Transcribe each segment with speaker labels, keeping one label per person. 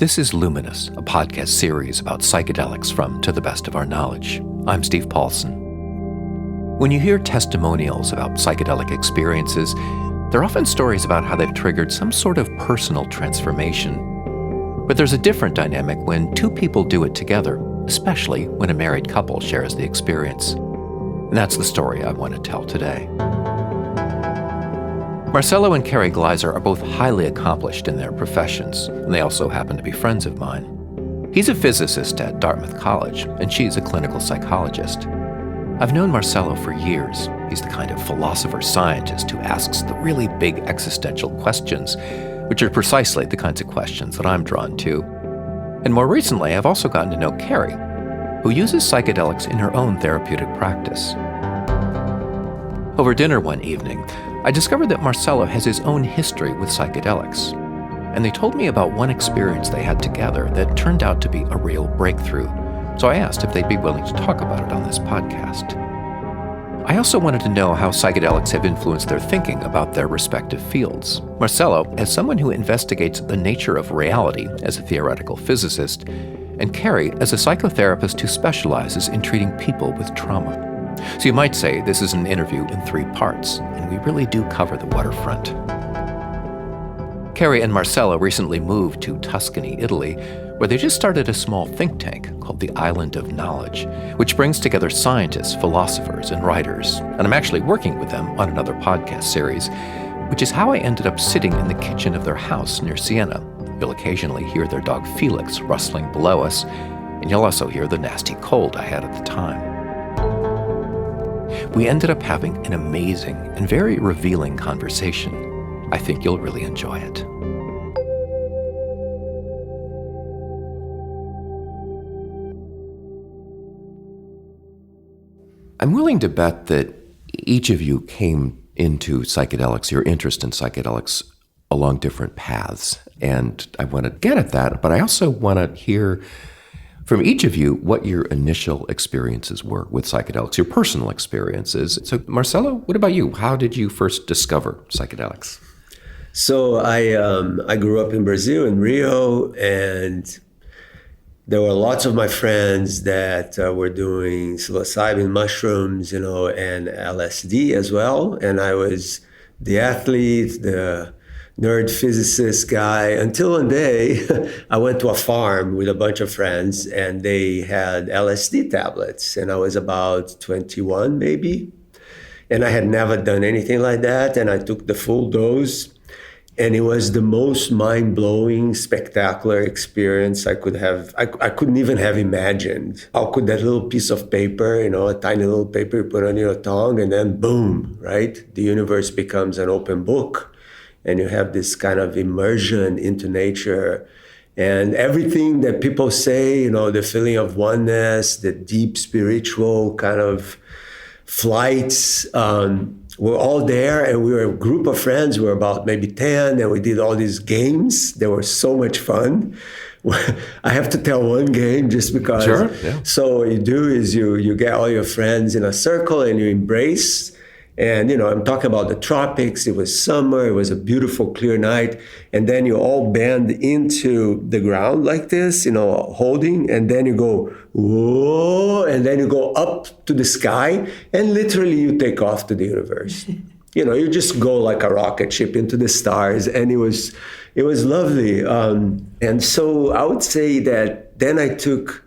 Speaker 1: This is Luminous, a podcast series about psychedelics from To the Best of Our Knowledge. I'm Steve Paulson. When you hear testimonials about psychedelic experiences, they're often stories about how they've triggered some sort of personal transformation. But there's a different dynamic when two people do it together, especially when a married couple shares the experience. And that's the story I want to tell today. Marcelo and Kari Gleiser are both highly accomplished in their professions, and they also happen to be friends of mine. He's a physicist at Dartmouth College, and she's a clinical psychologist. I've known Marcelo for years. He's the kind of philosopher-scientist who asks the really big existential questions, which are precisely the kinds of questions that I'm drawn to. And more recently, I've also gotten to know Kari, who uses psychedelics in her own therapeutic practice. Over dinner one evening, I discovered that Marcelo has his own history with psychedelics, and they told me about one experience they had together that turned out to be a real breakthrough, so I asked if they'd be willing to talk about it on this podcast. I also wanted to know how psychedelics have influenced their thinking about their respective fields. Marcelo, as someone who investigates the nature of reality as a theoretical physicist, and Kari as a psychotherapist who specializes in treating people with trauma. So you might say this is an interview in 3 parts, and we really do cover the waterfront. Kari and Marcelo recently moved to Tuscany, Italy, where they just started a small think tank called the Island of Knowledge, which brings together scientists, philosophers, and writers. And I'm actually working with them on another podcast series, which is how I ended up sitting in the kitchen of their house near Siena. You'll occasionally hear their dog Felix rustling below us, and you'll also hear the nasty cold I had at the time. We ended up having an amazing and very revealing conversation. I think you'll really enjoy it. I'm willing to bet that each of you came into psychedelics, your interest in psychedelics, along different paths. And I want to get at that, but I also want to hear from each of you what your initial experiences were with psychedelics, your personal experiences. So Marcelo, what about you? How did you first discover psychedelics?
Speaker 2: So I grew up in Brazil, in Rio, and there were lots of my friends that were doing psilocybin mushrooms, and LSD as well. And I was the athlete, the nerd physicist guy, until one day I went to a farm with a bunch of friends and they had LSD tablets, and I was about 21 maybe, and I had never done anything like that, and I took the full dose, and it was the most mind-blowing, spectacular experience I could have. I couldn't even have imagined. How could that little piece of paper, a tiny little paper you put on your tongue, and then boom, right? The universe becomes an open book. And you have this kind of immersion into nature. And everything that people say, the feeling of oneness, the deep spiritual kind of flights, were all there. And we were a group of friends. We were about maybe 10, and we did all these games. They were so much fun. I have to tell one game just because.
Speaker 1: Sure, yeah.
Speaker 2: So what you do is you get all your friends in a circle and you embrace. And, I'm talking about the tropics. It was summer. It was a beautiful, clear night. And then you all bend into the ground like this, holding. And then you go, whoa. And then you go up to the sky. And literally you take off to the universe. You just go like a rocket ship into the stars. And it was lovely. And so I would say that then I took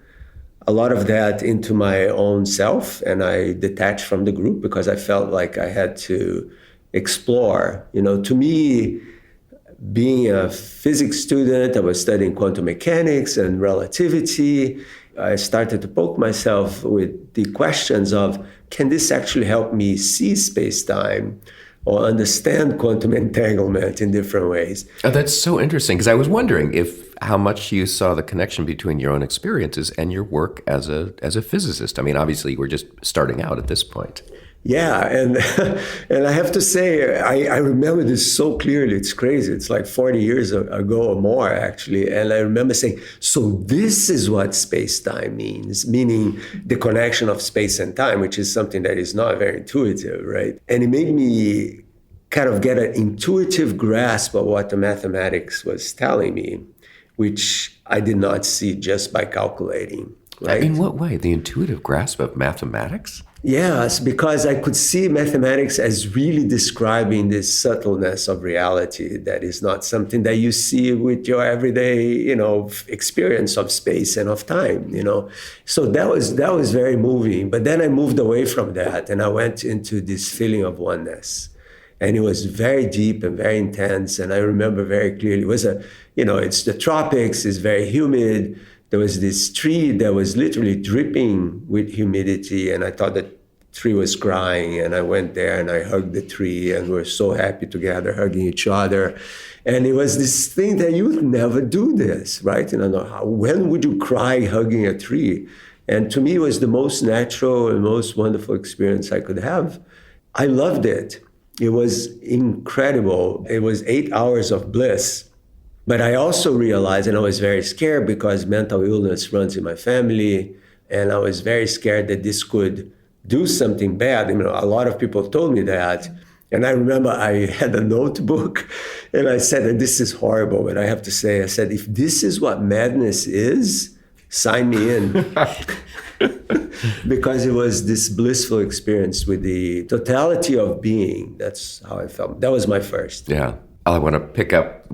Speaker 2: a lot of that into my own self, and I detached from the group because I felt like I had to explore. To me, being a physics student, I was studying quantum mechanics and relativity. I started to poke myself with the questions of, can this actually help me see space-time or understand quantum entanglement in different ways?
Speaker 1: Oh, that's so interesting, because I was wondering how much you saw the connection between your own experiences and your work as a physicist. I mean, obviously, you were just starting out at this point.
Speaker 2: Yeah, and I have to say, I remember this so clearly. It's crazy. It's like 40 years ago or more, actually. And I remember saying, so this is what space-time means, meaning the connection of space and time, which is something that is not very intuitive, right? And it made me kind of get an intuitive grasp of what the mathematics was telling me, which I did not see just by calculating. Right?
Speaker 1: In what way? The intuitive grasp of mathematics?
Speaker 2: Yes, because I could see mathematics as really describing this subtleness of reality that is not something that you see with your everyday, experience of space and of time, So that was very moving. But then I moved away from that and I went into this feeling of oneness. And it was very deep and very intense. And I remember very clearly, it was it's the tropics, it's very humid. There was this tree that was literally dripping with humidity, and I thought the tree was crying, and I went there and I hugged the tree, and we were so happy together, hugging each other. And it was this thing that you would never do this, right? When would you cry hugging a tree? And to me, it was the most natural and most wonderful experience I could have. I loved it. It was incredible. It was 8 hours of bliss. But I also realized, and I was very scared because mental illness runs in my family, and I was very scared that this could do something bad. A lot of people told me that. And I remember I had a notebook, and I said that this is horrible, but I have to say, I said, if this is what madness is, sign me in. Because it was this blissful experience with the totality of being. That's how I felt. That was my first.
Speaker 1: Yeah. I want to pick up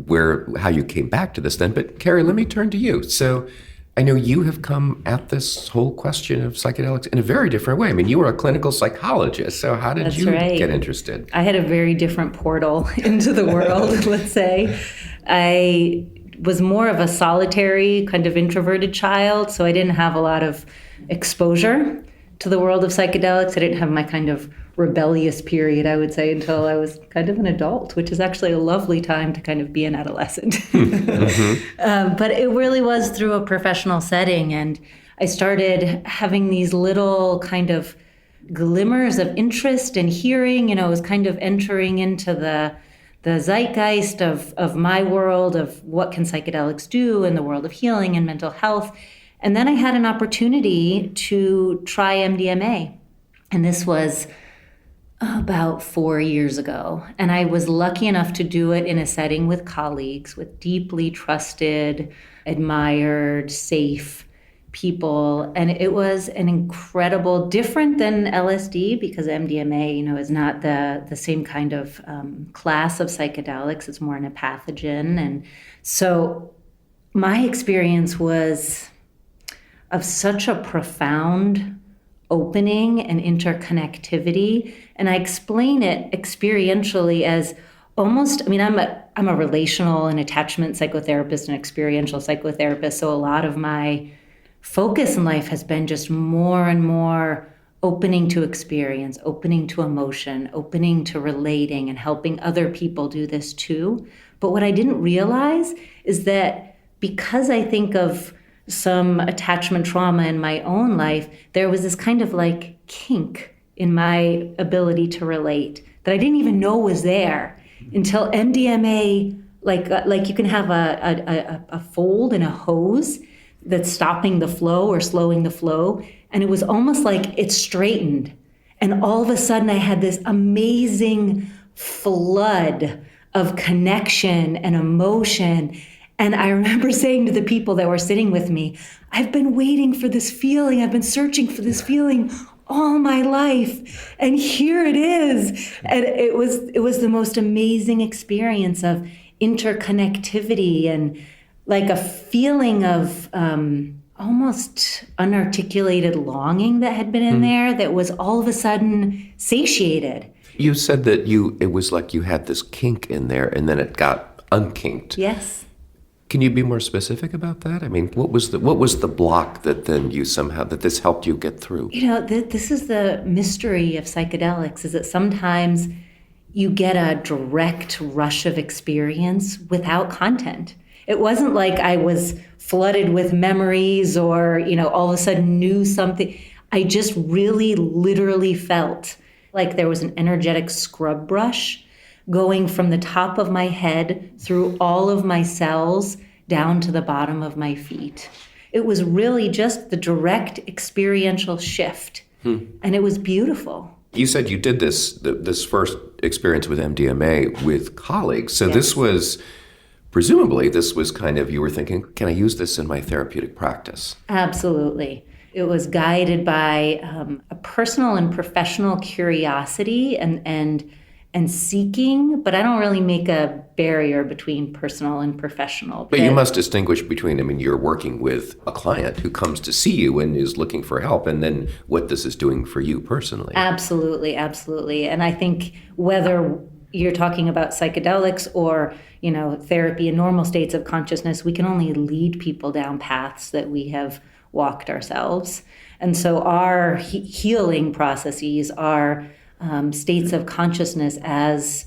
Speaker 1: how you came back to this then, but Kari, let me turn to you. So I know you have come at this whole question of psychedelics in a very different way. I mean, you were a clinical psychologist, so how did you get interested?
Speaker 3: I had a very different portal into the world, let's say. I was more of a solitary, kind of introverted child, so I didn't have a lot of exposure to the world of psychedelics. I didn't have my kind of rebellious period, I would say, until I was kind of an adult, which is actually a lovely time to kind of be an adolescent. Mm-hmm. But it really was through a professional setting. And I started having these little kind of glimmers of interest and hearing, it was kind of entering into the zeitgeist of my world, of what can psychedelics do in the world of healing and mental health. And then I had an opportunity to try MDMA. And this was about 4 years ago. And I was lucky enough to do it in a setting with colleagues, with deeply trusted, admired, safe people. And it was an incredible, different than LSD, because MDMA, is not the same kind of class of psychedelics. It's more in a pathogen. And so my experience was of such a profound opening and interconnectivity. And I explain it experientially as almost, I'm a relational and attachment psychotherapist and experiential psychotherapist. So a lot of my focus in life has been just more and more opening to experience, opening to emotion, opening to relating and helping other people do this too. But what I didn't realize is that because I think of some attachment trauma in my own life, there was this kind of like kink in my ability to relate that I didn't even know was there until MDMA, like you can have a fold in a hose that's stopping the flow or slowing the flow. And it was almost like it straightened. And all of a sudden I had this amazing flood of connection and emotion. And I remember saying to the people that were sitting with me, I've been waiting for this feeling. I've been searching for this feeling all my life. And here it is. And it was the most amazing experience of interconnectivity and like a feeling of almost unarticulated longing that had been in there that was all of a sudden satiated.
Speaker 1: You said that it was like you had this kink in there and then it got unkinked.
Speaker 3: Yes.
Speaker 1: Can you be more specific about that? I mean, what was the block that then that this helped you get through?
Speaker 3: This is the mystery of psychedelics, is that sometimes you get a direct rush of experience without content. It wasn't like I was flooded with memories or, all of a sudden knew something. I just really literally felt like there was an energetic scrub brush going from the top of my head through all of my cells down to the bottom of my feet. It was really just the direct experiential shift. And it was beautiful.
Speaker 1: You said you did this first experience with MDMA with colleagues. So
Speaker 3: Yes.
Speaker 1: This was presumably this was kind of, you were thinking, can I use this in my therapeutic practice?
Speaker 3: Absolutely. It was guided by a personal and professional curiosity and seeking, but I don't really make a barrier between personal and professional.
Speaker 1: But you must distinguish between, I mean, you're working with a client who comes to see you and is looking for help, and then what this is doing for you personally.
Speaker 3: Absolutely, absolutely. And I think whether you're talking about psychedelics or, therapy in normal states of consciousness, we can only lead people down paths that we have walked ourselves. And so our healing processes are states of consciousness as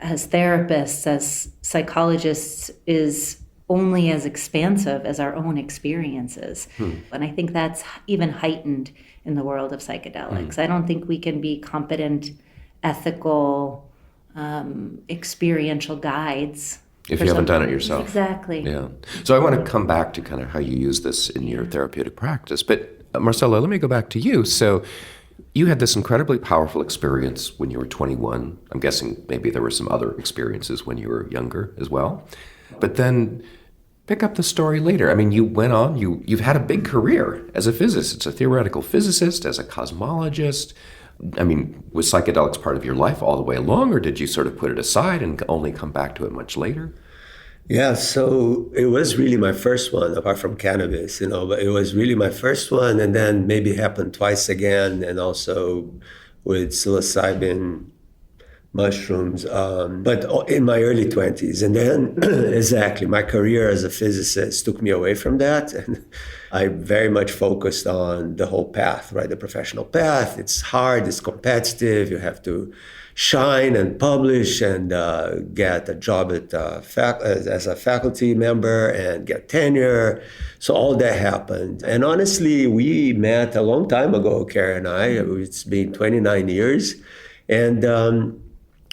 Speaker 3: therapists, as psychologists, is only as expansive as our own experiences. And I think that's even heightened in the world of psychedelics. I don't think we can be competent, ethical, experiential guides.
Speaker 1: If you haven't done it yourself.
Speaker 3: Exactly.
Speaker 1: Yeah. So I want to come back to kind of how you use this in your therapeutic practice. But Marcelo, let me go back to you. So you had this incredibly powerful experience when you were 21. I'm guessing maybe there were some other experiences when you were younger as well. But then pick up the story later. I mean, you went on, you've had a big career as a physicist, a theoretical physicist, as a cosmologist. I mean, was psychedelics part of your life all the way along, or did you sort of put it aside and only come back to it much later?
Speaker 2: Yeah, so it was really my first one, apart from cannabis, but it was really my first one, and then maybe happened twice again, and also with psilocybin mushrooms, but in my early 20s. And then, exactly, my career as a physicist took me away from that, and I very much focused on the whole path, right? The professional path. It's hard, it's competitive, you have to shine and publish and get a job at as a faculty member and get tenure. So all that happened. And honestly, we met a long time ago, Kari and I. It's been 29 years. And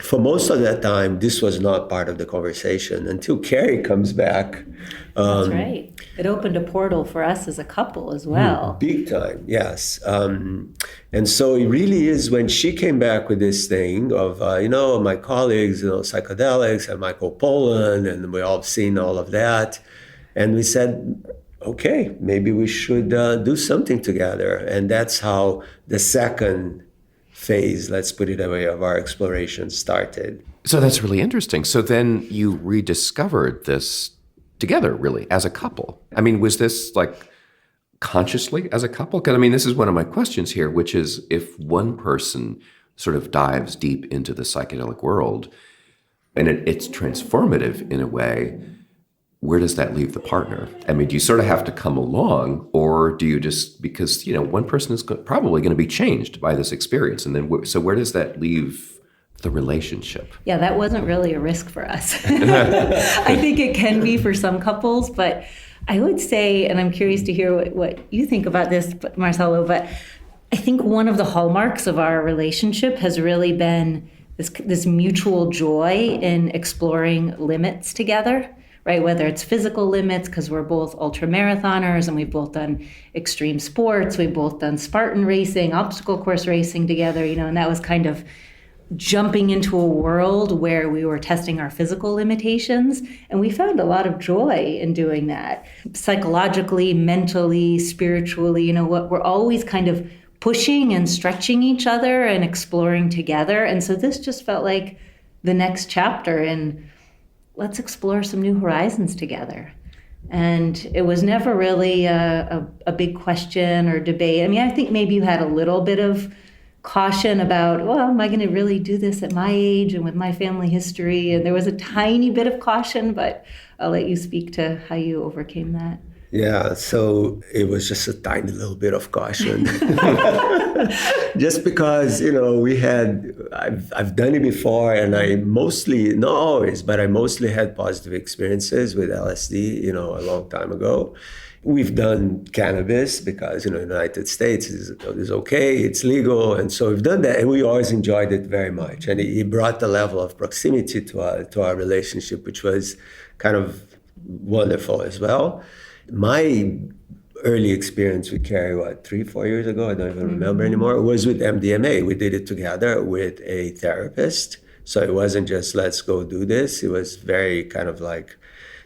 Speaker 2: for most of that time, this was not part of the conversation until Kari comes back.
Speaker 3: That's right. It opened a portal for us as a couple as well.
Speaker 2: Big time, yes. And so it really is when she came back with this thing of, my colleagues, psychedelics and Michael Pollan, and we all seen all of that. And we said, okay, maybe we should do something together. And that's how the second phase, let's put it that way, of our exploration started.
Speaker 1: So that's really interesting. So then you rediscovered this together, really, as a couple. I mean, was this like consciously as a couple? Because I mean, this is one of my questions here, which is if one person sort of dives deep into the psychedelic world and it's transformative in a way, where does that leave the partner? I mean, do you sort of have to come along, or do you just, because, one person is probably going to be changed by this experience. And then, so where does that leave the relationship?
Speaker 3: Yeah, that wasn't really a risk for us. I think it can be for some couples, but I would say, and I'm curious to hear what you think about this, Marcelo, but I think one of the hallmarks of our relationship has really been this mutual joy in exploring limits together. Right, whether it's physical limits, because we're both ultra marathoners and we've both done extreme sports, we've both done Spartan racing, obstacle course racing together, and that was kind of jumping into a world where we were testing our physical limitations. And we found a lot of joy in doing that. Psychologically, mentally, spiritually, we're always kind of pushing and stretching each other and exploring together. And so this just felt like the next chapter in let's explore some new horizons together. And it was never really a big question or debate. I mean, I think maybe you had a little bit of caution about, well, am I going to really do this at my age and with my family history? And there was a tiny bit of caution, but I'll let you speak to how you overcame that.
Speaker 2: Yeah, so it was just a tiny little bit of caution. Just because, I've done it before, and I mostly, not always, but I mostly had positive experiences with LSD, a long time ago. We've done cannabis because, in the United States it's okay, it's legal. And so we've done that, and we always enjoyed it very much. And it brought the level of proximity to our relationship, which was kind of wonderful as well. My early experience with Kari, 3-4 years ago, I don't even remember anymore, was with MDMA. We did it together with a therapist. So it wasn't just, let's go do this. It was very kind of like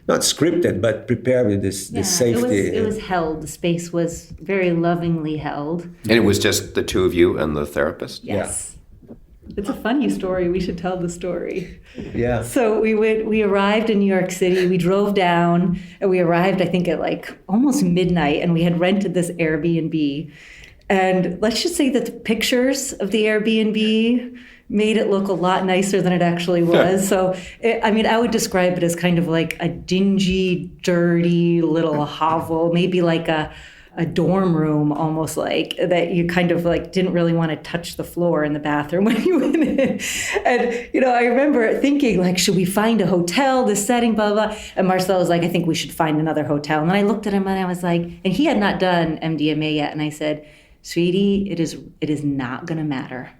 Speaker 2: not scripted, but prepared with this safety.
Speaker 3: It was held. The space was very lovingly held.
Speaker 1: And it was just the two of you and the therapist?
Speaker 3: Yes. It's a funny story. We should tell the story.
Speaker 2: Yeah.
Speaker 3: So we arrived in New York City. We drove down, and we arrived, I think, at like almost midnight, and we had rented this Airbnb. And let's just say that the pictures of the Airbnb made it look a lot nicer than it actually was. So, I would describe it as kind of like a dingy, dirty little hovel, maybe like a dorm room, almost like that you kind of like didn't really want to touch the floor in the bathroom when you went in. And, I remember thinking like, should we find a hotel, this setting, blah, blah. And Marcelo was like, I think we should find another hotel. And then I looked at him and I was like, and he had not done MDMA yet. And I said, sweetie, it is not going to matter.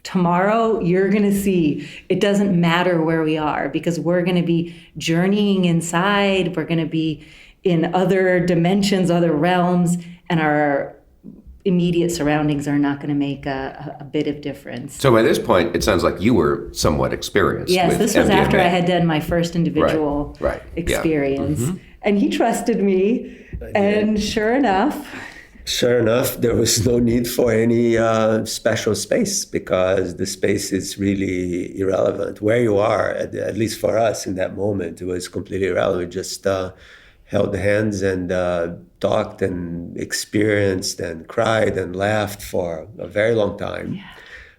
Speaker 3: Tomorrow, you're going to see it doesn't matter where we are because we're going to be journeying inside. We're going to be in other dimensions, other realms, and our immediate surroundings are not going to make a bit of difference.
Speaker 1: So by this point, it sounds like you were somewhat experienced.
Speaker 3: Yes,
Speaker 1: with
Speaker 3: this was
Speaker 1: MDMA.
Speaker 3: After I had done my first individual
Speaker 1: Right.
Speaker 3: experience.
Speaker 1: Yeah. Mm-hmm.
Speaker 3: And he trusted me, and sure enough,
Speaker 2: there was no need for any special space because the space is really irrelevant. Where you are, at least for us in that moment, it was completely irrelevant. We just held hands and talked and experienced and cried and laughed for a very long time.
Speaker 3: Yeah.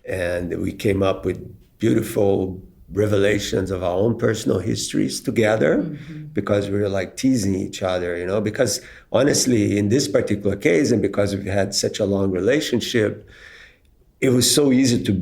Speaker 2: And we came up with beautiful revelations of our own personal histories together because we were like teasing each other, because honestly, in this particular case, and because we had such a long relationship, it was so easy to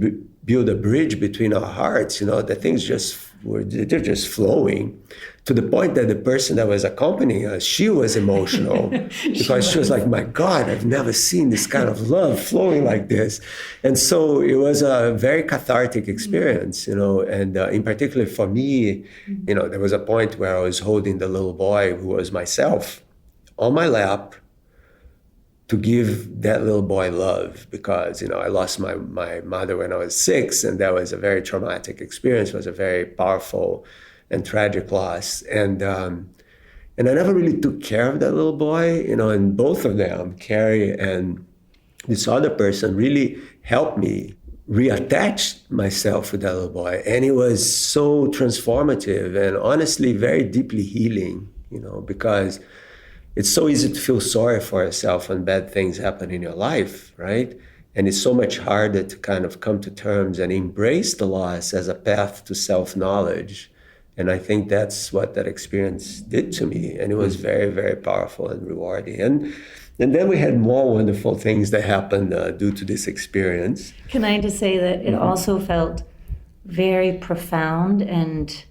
Speaker 2: build a bridge between our hearts, the things they're just flowing to the point that the person that was accompanying us, she was emotional because she was like, my God, I've never seen this kind of love flowing like this. And so it was a very cathartic experience, and in particular for me, there was a point where I was holding the little boy who was myself on my lap to give that little boy love because, I lost my mother when I was 6, and that was a very traumatic experience. It was a very powerful and tragic loss. And I never really took care of that little boy, and both of them, Kari and this other person, really helped me reattach myself with that little boy. And it was so transformative and honestly very deeply healing, because it's so easy to feel sorry for yourself when bad things happen in your life, right? And it's so much harder to kind of come to terms and embrace the loss as a path to self-knowledge. And I think that's what that experience did to me. And it was very, very powerful and rewarding. And then we had more wonderful things that happened due to this experience.
Speaker 3: Can I just say that it also felt very profound and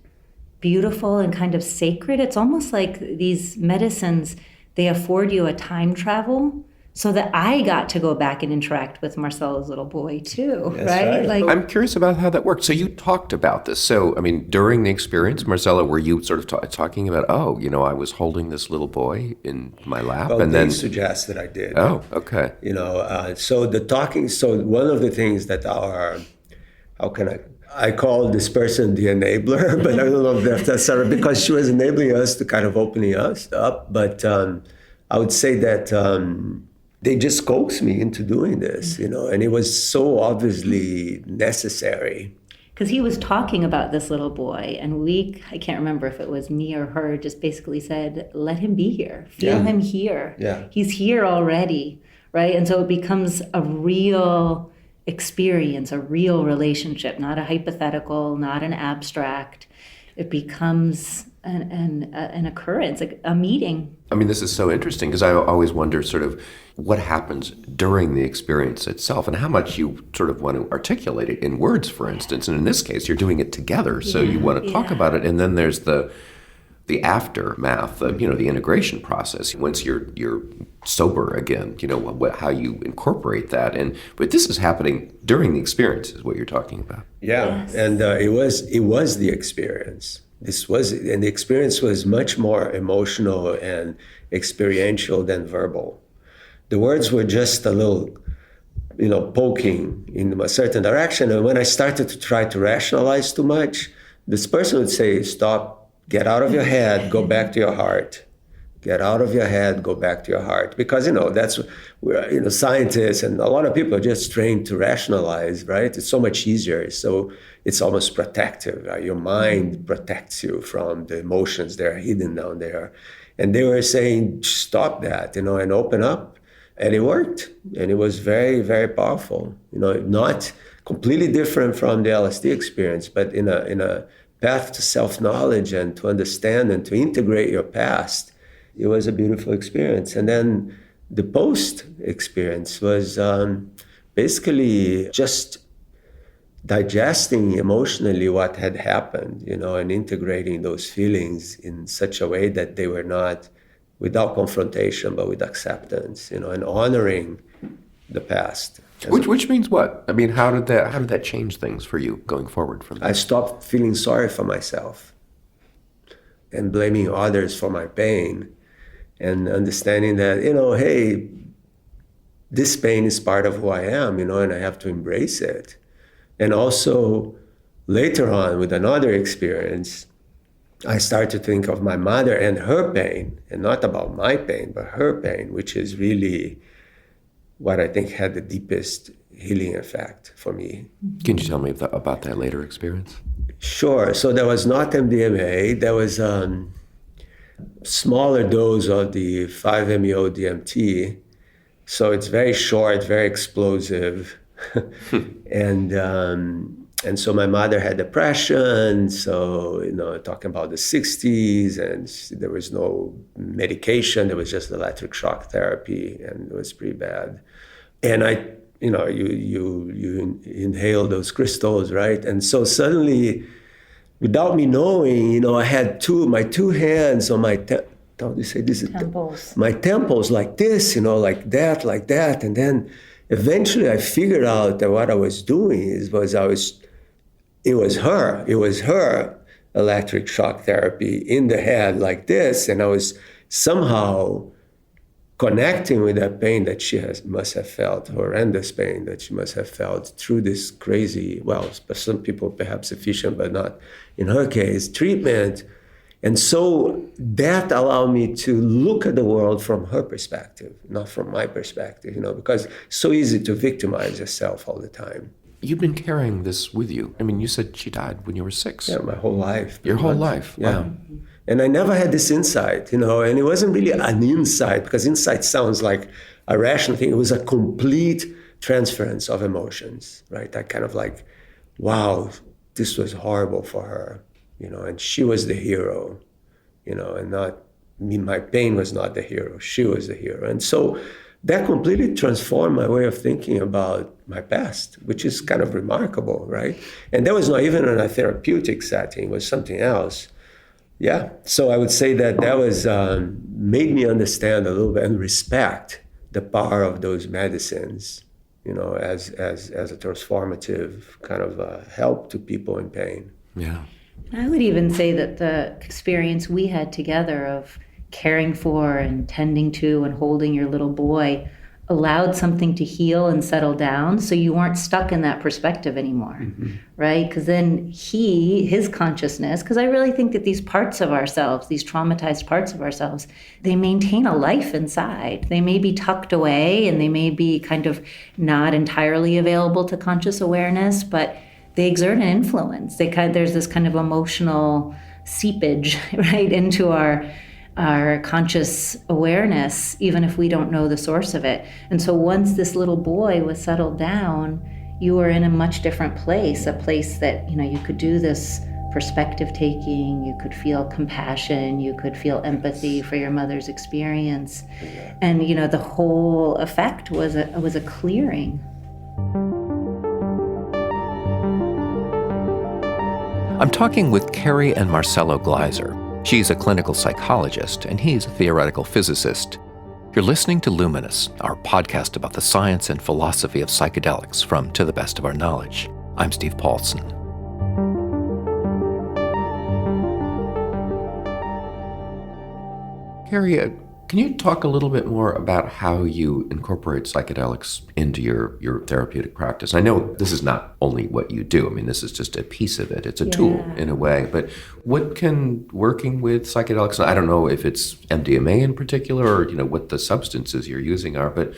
Speaker 3: beautiful and kind of sacred. It's almost like these medicines, they afford you a time travel so that I got to go back and interact with Marcelo's little boy too, right? Like,
Speaker 1: I'm curious about how that worked. So you talked about this. So, during the experience, Marcelo, were you sort of talking about, I was holding this little boy in my lap?
Speaker 2: Well,
Speaker 1: and
Speaker 2: they
Speaker 1: then
Speaker 2: suggest that I did.
Speaker 1: Oh, okay.
Speaker 2: So one of the things that I call this person the enabler, but I don't know if that's right, because she was enabling us to kind of opening us up. But I would say that they just coaxed me into doing this, and it was so obviously necessary.
Speaker 3: Because he was talking about this little boy, and I can't remember if it was me or her, just basically said, let him be here, feel him here.
Speaker 2: Yeah.
Speaker 3: He's here already, right? And so it becomes a real experience, a real relationship, not a hypothetical, not an abstract. It becomes an occurrence, a meeting.
Speaker 1: This is so interesting because I always wonder sort of what happens during the experience itself and how much you sort of want to articulate it in words, for instance. And in this case, you're doing it together, so you want to talk about it. And then there's the aftermath, the integration process. Once you're sober again, how you incorporate that. But this is happening during the experience, is what you're talking about.
Speaker 2: Yeah, yes. And it was the experience. And the experience was much more emotional and experiential than verbal. The words were just a little, poking in a certain direction. And when I started to try to rationalize too much, this person would say, stop Get out of your head, go back to your heart. Get out of your head, go back to your heart. Because, that's where, scientists and a lot of people are just trained to rationalize, right? It's so much easier. So it's almost protective. Right? Your mind protects you from the emotions that are hidden down there. And they were saying, stop that, and open up. And it worked. And it was very, very powerful. Not completely different from the LSD experience, but in a path to self-knowledge and to understand and to integrate your past. It was a beautiful experience. And then the post experience was basically just digesting emotionally what had happened, and integrating those feelings in such a way that they were not without confrontation, but with acceptance, and honoring the past.
Speaker 4: Which means what? I mean, how did that change things for you going forward from that?
Speaker 2: I stopped feeling sorry for myself and blaming others for my pain. And understanding that, hey, this pain is part of who I am, and I have to embrace it. And also, later on, with another experience, I started to think of my mother and her pain, and not about my pain, but her pain, which is really what I think had the deepest healing effect for me.
Speaker 4: Can you tell me about that later experience?
Speaker 2: Sure. So there was not MDMA. There was smaller dose of the 5-MeO DMT. So it's very short, very explosive. And so my mother had depression. So, talking about the 60s, and there was no medication. There was just electric shock therapy, and it was pretty bad. And you inhale those crystals, right? And so suddenly, without me knowing, I had my two hands on my how do you say this?
Speaker 3: Temples.
Speaker 2: My temples like this, like that. And then eventually I figured out that what I was doing it was her electric shock therapy in the head like this. And I was somehow connecting with that pain that she must have felt, horrendous pain that she must have felt through this crazy, for some people perhaps efficient, but not in her case, treatment. And so that allowed me to look at the world from her perspective, not from my perspective, because it's so easy to victimize yourself all the time.
Speaker 4: You've been carrying this with you. I mean, you said she died when you were 6.
Speaker 2: Yeah, my whole life.
Speaker 4: Your whole life.
Speaker 2: Yeah.
Speaker 4: Wow.
Speaker 2: And I never had this insight, and it wasn't really an insight, because insight sounds like a rational thing. It was a complete transference of emotions, right? I kind of like, wow, this was horrible for her, and she was the hero, and not me. My pain was not the hero. She was the hero. And so that completely transformed my way of thinking about my past, which is kind of remarkable, right? And that was not even in a therapeutic setting. It was something else. Yeah, so I would say that was made me understand a little bit and respect the power of those medicines, as a transformative kind of help to people in pain.
Speaker 4: Yeah.
Speaker 3: I would even say that the experience we had together of caring for and tending to and holding your little boy allowed something to heal and settle down, so you weren't stuck in that perspective anymore, right? Because then his consciousness, because I really think that these parts of ourselves, these traumatized parts of ourselves, they maintain a life inside. They may be tucked away and they may be kind of not entirely available to conscious awareness, but they exert an influence. There's this kind of emotional seepage, right, into our conscious awareness, even if we don't know the source of it. And so once this little boy was settled down, you were in a much different place, a place that, you could do this perspective taking, you could feel compassion, you could feel empathy for your mother's experience. And, the whole effect was a clearing.
Speaker 1: I'm talking with Kari and Marcelo Gleiser. She's a clinical psychologist, and he's a theoretical physicist. You're listening to Luminous, our podcast about the science and philosophy of psychedelics from To the Best of Our Knowledge. I'm Steve Paulson.
Speaker 4: Kari, Can you talk a little bit more about how you incorporate psychedelics into your therapeutic practice? I know this is not only what you do. I mean, this is just a piece of it. It's a tool in a way. But what can working with psychedelics, I don't know if it's MDMA in particular or, what the substances you're using are, but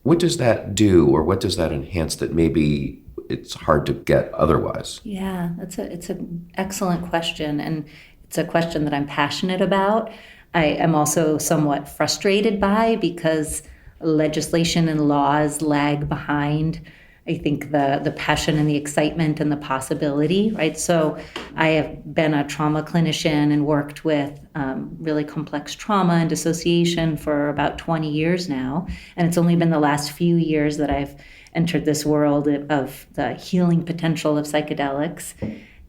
Speaker 4: what does that do or what does that enhance that maybe it's hard to get otherwise?
Speaker 3: Yeah, it's an excellent question. And it's a question that I'm passionate about. I am also somewhat frustrated by because legislation and laws lag behind, I think, the passion and the excitement and the possibility, right? So I have been a trauma clinician and worked with really complex trauma and dissociation for about 20 years now. And it's only been the last few years that I've entered this world of the healing potential of psychedelics.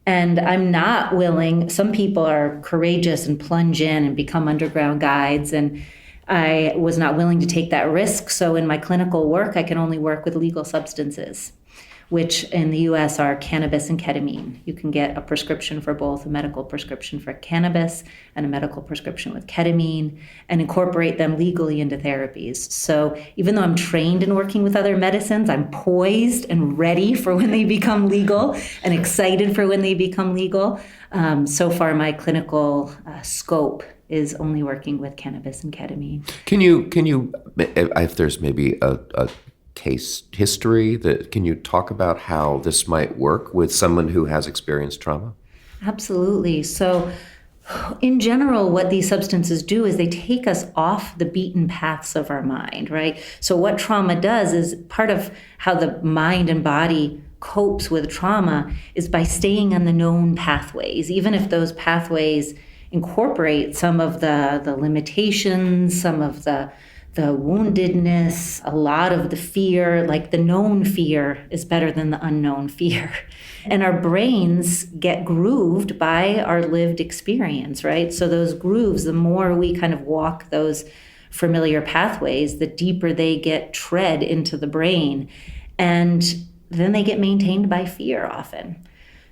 Speaker 3: And I'm not willing, some people are courageous and plunge in and become underground guides, and I was not willing to take that risk. So in my clinical work, I can only work with legal substances, which in the US are cannabis and ketamine. You can get a prescription for both, a medical prescription for cannabis and a medical prescription with ketamine, and incorporate them legally into therapies. So even though I'm trained in working with other medicines, I'm poised and ready for when they become legal and excited for when they become legal. So far, my clinical scope is only working with cannabis and ketamine.
Speaker 4: Can you, if there's maybe a case history, can you talk about how this might work with someone who has experienced trauma?
Speaker 3: Absolutely. So in general, what these substances do is they take us off the beaten paths of our mind, right? So what trauma does is part of how the mind and body copes with trauma is by staying on the known pathways, even if those pathways incorporate some of the limitations, some of the woundedness, a lot of the fear. Like the known fear is better than the unknown fear. And our brains get grooved by our lived experience, right? So those grooves, the more we kind of walk those familiar pathways, the deeper they get tread into the brain. And then they get maintained by fear often.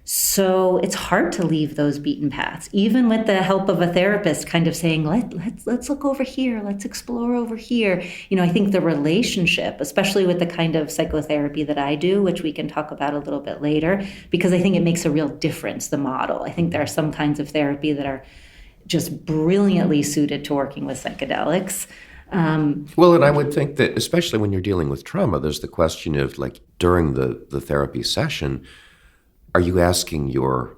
Speaker 3: So it's hard to leave those beaten paths, even with the help of a therapist kind of saying, let's look over here, let's explore over here. I think the relationship, especially with the kind of psychotherapy that I do, which we can talk about a little bit later, because I think it makes a real difference, the model. I think there are some kinds of therapy that are just brilliantly suited to working with psychedelics.
Speaker 4: Well, and I would think that especially when you're dealing with trauma, there's the question of like during the therapy session, are you asking your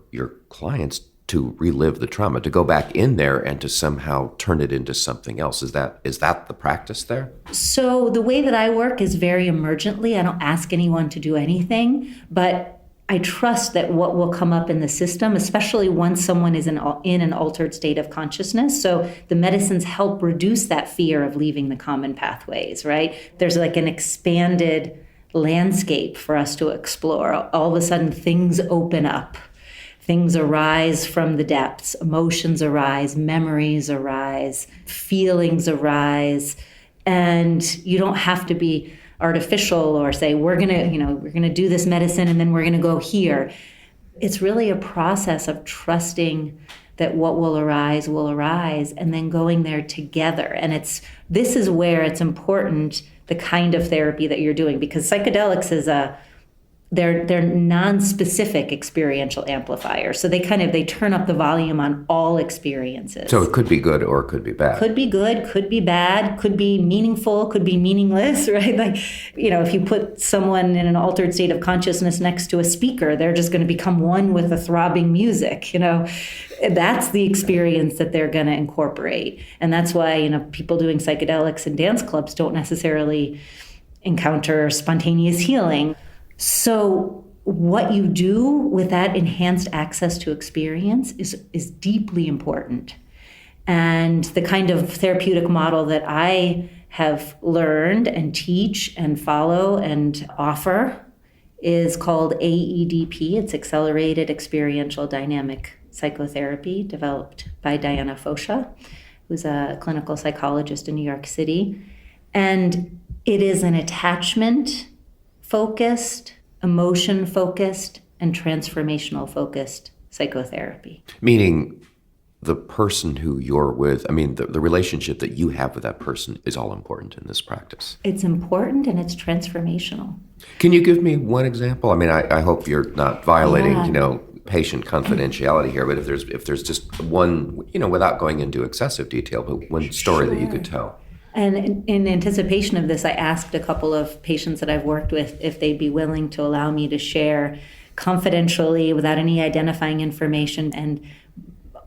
Speaker 4: clients to relive the trauma, to go back in there and to somehow turn it into something else? Is that the practice there?
Speaker 3: So the way that I work is very emergently. I don't ask anyone to do anything, but I trust that what will come up in the system, especially once someone is in an altered state of consciousness. So the medicines help reduce that fear of leaving the common pathways, right? There's like an expanded landscape for us to explore. All of a sudden, things open up. Things arise from the depths. Emotions arise, memories arise, feelings arise. And you don't have to be artificial or say, we're gonna do this medicine and then we're gonna go here. It's really a process of trusting that what will arise, and then going there together. And this is where it's important, the kind of therapy that you're doing, because psychedelics is they're non-specific experiential amplifiers. So they turn up the volume on all experiences.
Speaker 4: So it could be good or it could be bad.
Speaker 3: Could be good, could be bad, could be meaningful, could be meaningless, right? Like, if you put someone in an altered state of consciousness next to a speaker, they're just going to become one with the throbbing music, That's the experience that they're going to incorporate. And that's why, people doing psychedelics in dance clubs don't necessarily encounter spontaneous healing. So what you do with that enhanced access to experience is deeply important. And the kind of therapeutic model that I have learned and teach and follow and offer is called AEDP. It's Accelerated Experiential Dynamic Psychotherapy, developed by Diana Fosha, who's a clinical psychologist in New York City. And it is an attachment-focused, emotion-focused, and transformational-focused psychotherapy.
Speaker 4: Meaning the person who you're with, I mean, the relationship that you have with that person is all important in this practice.
Speaker 3: It's important and it's transformational.
Speaker 4: Can you give me one example? I mean, I hope you're not violating, patient confidentiality here, but if there's just one, without going into excessive detail, but one story that you could tell.
Speaker 3: And in anticipation of this, I asked a couple of patients that I've worked with if they'd be willing to allow me to share confidentially without any identifying information. And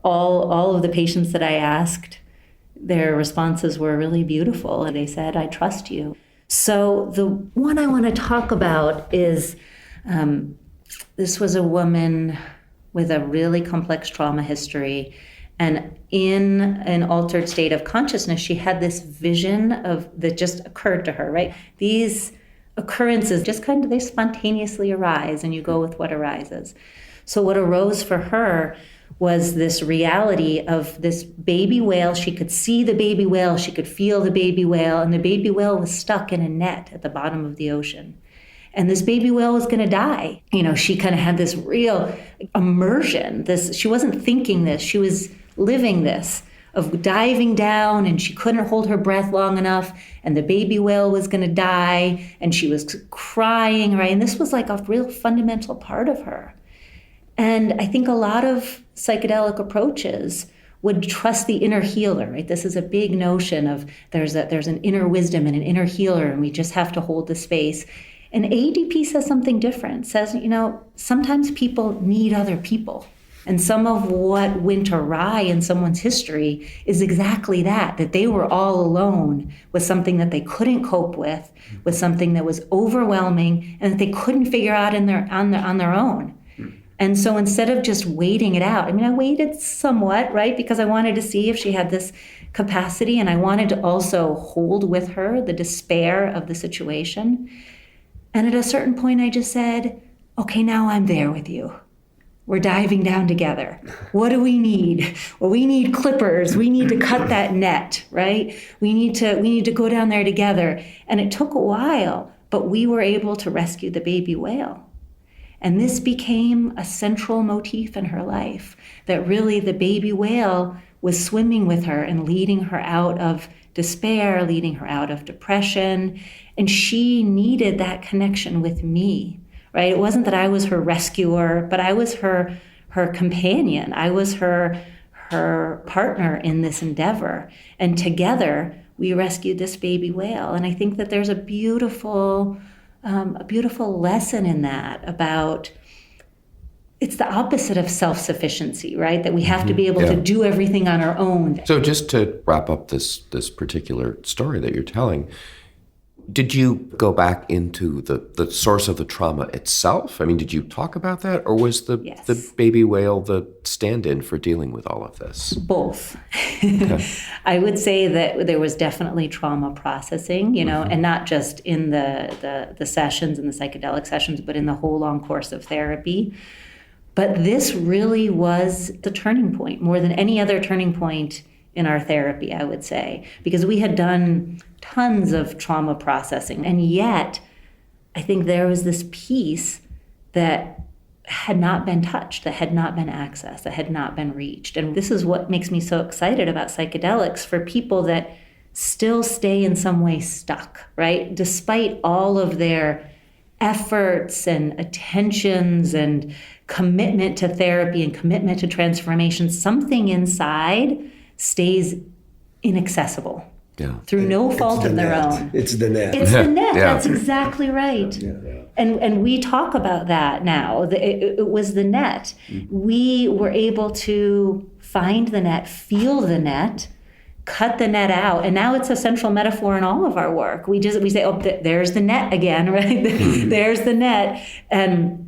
Speaker 3: all of the patients that I asked, their responses were really beautiful. And they said, I trust you. So the one I want to talk about is this was a woman with a really complex trauma history. And in an altered state of consciousness, she had this vision that just occurred to her, right? These occurrences just they spontaneously arise, and you go with what arises. So what arose for her was this reality of this baby whale. She could see the baby whale, she could feel the baby whale, and the baby whale was stuck in a net at the bottom of the ocean. And this baby whale was going to die. She kind of had this real immersion. She wasn't thinking this, she was living this, of diving down, and she couldn't hold her breath long enough, and the baby whale was going to die, and she was crying, right? And this was like a real fundamental part of her. And I think a lot of psychedelic approaches would trust the inner healer, right? This is a big notion of there's an inner wisdom and an inner healer, and we just have to hold the space. And ADP says something different, says, sometimes people need other people. And some of what went awry in someone's history is exactly that they were all alone with something that they couldn't cope with something that was overwhelming and that they couldn't figure out on their own. And so instead of just waiting it out, I waited somewhat, right? Because I wanted to see if she had this capacity, and I wanted to also hold with her the despair of the situation. And at a certain point, I just said, okay, now I'm there with you. We're diving down together. What do we need? Well, we need clippers. We need to cut that net, right? We need to go down there together. And it took a while, but we were able to rescue the baby whale. And this became a central motif in her life, that really the baby whale was swimming with her and leading her out of despair, leading her out of depression. And she needed that connection with me. Right? It wasn't that I was her rescuer, but I was her companion. I was her partner in this endeavor. And together, we rescued this baby whale. And I think that there's a beautiful lesson in that about, it's the opposite of self-sufficiency, right? That we have to be able to do everything on our own.
Speaker 4: So just to wrap up this particular story that you're telling, did you go back into the source of the trauma itself? Did you talk about that? Or was the baby whale the stand-in for dealing with all of this?
Speaker 3: Both. Okay. I would say that there was definitely trauma processing, and not just in the sessions and the psychedelic sessions, but in the whole long course of therapy. But this really was the turning point, more than any other turning point in our therapy, I would say, because we had done tons of trauma processing. And yet, I think there was this piece that had not been touched, that had not been accessed, that had not been reached. And this is what makes me so excited about psychedelics for people that still stay in some way stuck, right? Despite all of their efforts and attentions and commitment to therapy and commitment to transformation, something inside stays inaccessible. Yeah. Through no fault of their own.
Speaker 2: It's the net.
Speaker 3: It's the net. Yeah. That's exactly right. Yeah. And we talk about that now. It was the net. Mm-hmm. We were able to find the net, feel the net, cut the net out, and now it's a central metaphor in all of our work. We say, oh, there's the net again, right? There's the net, and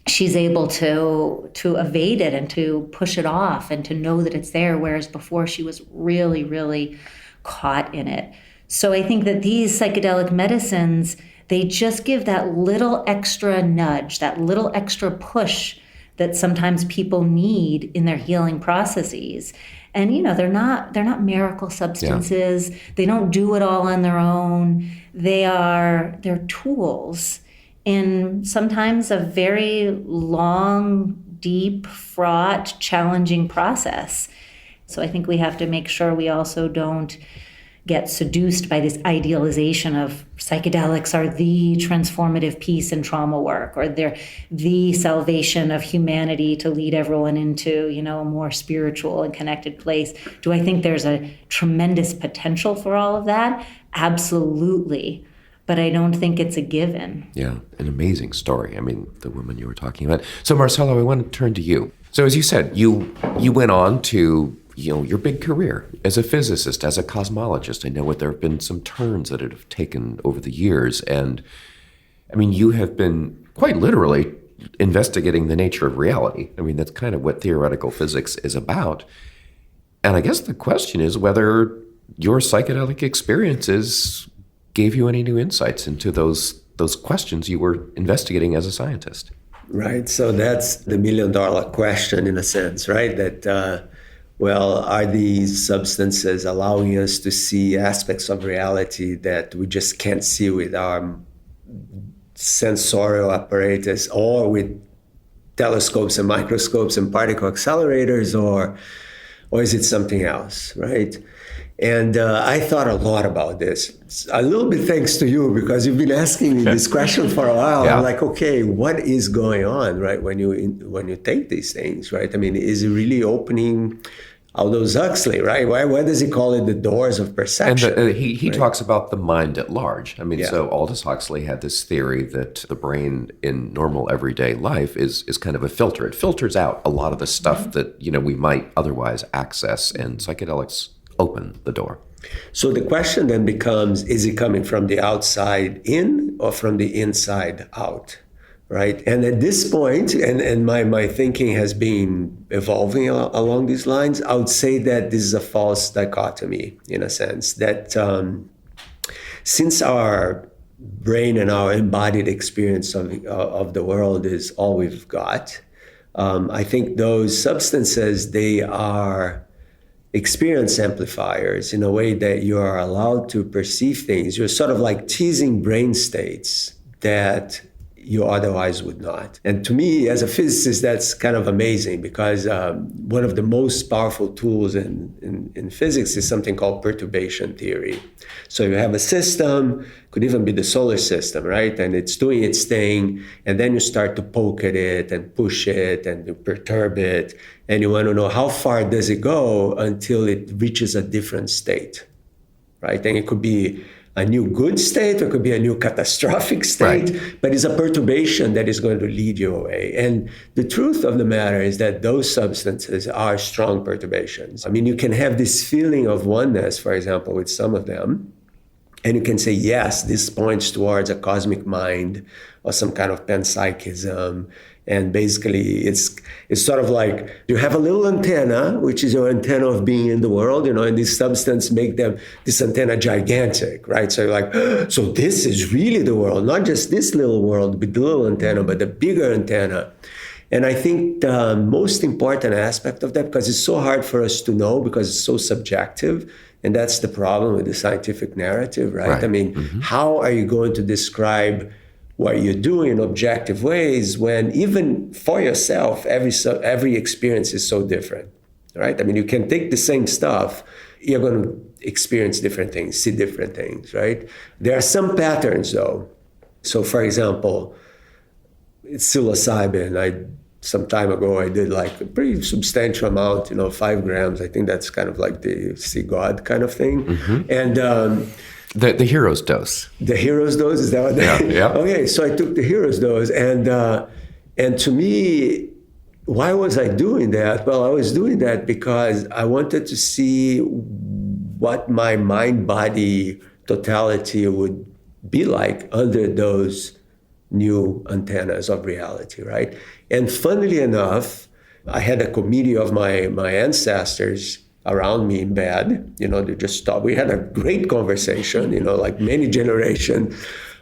Speaker 3: she's able to evade it and to push it off and to know that it's there, whereas before she was really, really caught in it. So I think that these psychedelic medicines, they just give that little extra nudge, that little extra push that sometimes people need in their healing processes. And they're not miracle substances. Yeah. They don't do it all on their own. They're tools in sometimes a very long, deep, fraught, challenging process. So I think we have to make sure we also don't get seduced by this idealization of psychedelics are the transformative piece in trauma work, or they're the salvation of humanity to lead everyone into, a more spiritual and connected place. Do I think there's a tremendous potential for all of that? Absolutely. But I don't think it's a given.
Speaker 4: Yeah, an amazing story. I mean, the woman you were talking about. So Marcelo, I want to turn to you. So as you said, you went on to your big career as a physicist, as a cosmologist. I know there have been some turns that have taken over the years. And I mean, you have been quite literally investigating the nature of reality. I mean, that's kind of what theoretical physics is about. And I guess the question is whether your psychedelic experiences gave you any new insights into those questions you were investigating as a scientist.
Speaker 2: Right. So that's the million-dollar question in a sense, right? That, are these substances allowing us to see aspects of reality that we just can't see with our sensorial apparatus, or with telescopes and microscopes and particle accelerators, or is it something else, right? And I thought a lot about this, a little bit thanks to you, because you've been asking me this question for a while.
Speaker 4: Yeah.
Speaker 2: I'm like, okay, what is going on, right? When you take these things, right? I mean, is it really opening Aldous Huxley, right? Why does he call it the doors of perception?
Speaker 4: And he talks about the mind at large. I mean,
Speaker 2: Yeah.
Speaker 4: So Aldous Huxley had this theory that the brain in normal everyday life is kind of a filter. It filters out a lot of the stuff that, we might otherwise access, and psychedelics open the door.
Speaker 2: So the question then becomes, is it coming from the outside in or from the inside out, right? And at this point, and my thinking has been evolving along these lines, I would say that this is a false dichotomy, in a sense, that since our brain and our embodied experience of the world is all we've got, I think those substances, they are experience amplifiers in a way that you are allowed to perceive things. You're sort of like teasing brain states that you otherwise would not. And to me, as a physicist, that's kind of amazing, because one of the most powerful tools in physics is something called perturbation theory. So you have a system, could even be the solar system, right? And it's doing its thing, and then you start to poke at it and push it and you perturb it, and you want to know how far does it go until it reaches a different state, right? And it could be a new good state, or it could be a new catastrophic state,
Speaker 4: right.
Speaker 2: But it's a perturbation that is going to lead you away. And the truth of the matter is that those substances are strong perturbations. I mean, you can have this feeling of oneness, for example, with some of them, and you can say, yes, this points towards a cosmic mind or some kind of panpsychism. And basically, it's sort of like you have a little antenna, which is your antenna of being in the world, and this substance make this antenna gigantic, right? So you're like, so this is really the world, not just this little world with the little antenna, but the bigger antenna. And I think the most important aspect of that, because it's so hard for us to know because it's so subjective, and that's the problem with the scientific narrative, right? I mean, how are you going to describe what you're doing in objective ways when even for yourself, every experience is so different, right? I mean, you can take the same stuff, you're going to experience different things, see different things, right? There are some patterns though. So for example, psilocybin, some time ago, I did like a pretty substantial amount, 5 grams. I think that's kind of like the see God kind of thing. And
Speaker 4: the hero's dose.
Speaker 2: The hero's dose, is that what that is?
Speaker 4: Yeah.
Speaker 2: Okay, so I took the hero's dose, and to me, why was I doing that? Well, I was doing that because I wanted to see what my mind-body totality would be like under those new antennas of reality, right? And funnily enough, I had a committee of my ancestors around me in bed, they just stopped. We had a great conversation, like many generations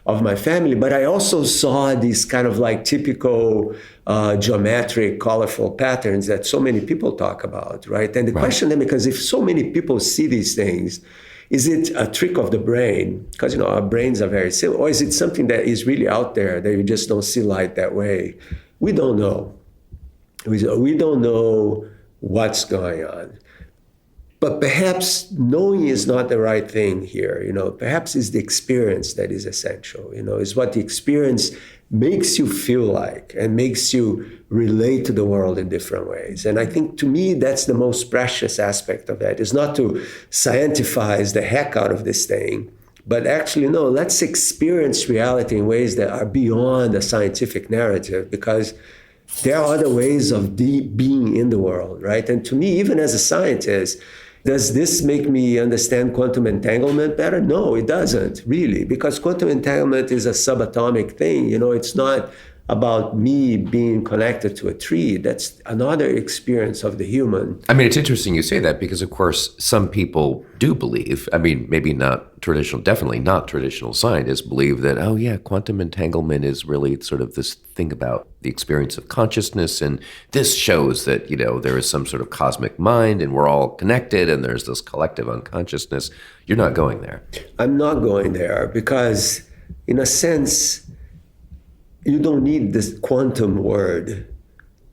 Speaker 2: of my family, but I also saw these kind of like typical geometric, colorful patterns that so many people talk about, right? And the question then becomes, if so many people see these things, is it a trick of the brain? Because, our brains are very similar. Or is it something that is really out there that you just don't see light that way? We don't know. We don't know what's going on. But perhaps knowing is not the right thing here. Perhaps it's the experience that is essential. It's what the experience makes you feel like and makes you relate to the world in different ways. And I think, to me, that's the most precious aspect of it. It's not to scientifize the heck out of this thing, but actually, no, let's experience reality in ways that are beyond a scientific narrative, because there are other ways of being in the world, right? And to me, even as a scientist, does this make me understand quantum entanglement better? No, it doesn't, really, because quantum entanglement is a subatomic thing. It's not about me being connected to a tree. That's another experience of the human.
Speaker 4: I mean, it's interesting you say that, because, of course, some people do believe, I mean, maybe not traditional, definitely not traditional scientists believe that, oh yeah, quantum entanglement is really sort of this thing about the experience of consciousness, and this shows that, there is some sort of cosmic mind and we're all connected and there's this collective unconsciousness. You're not going there.
Speaker 2: I'm not going there because, in a sense, you don't need this quantum word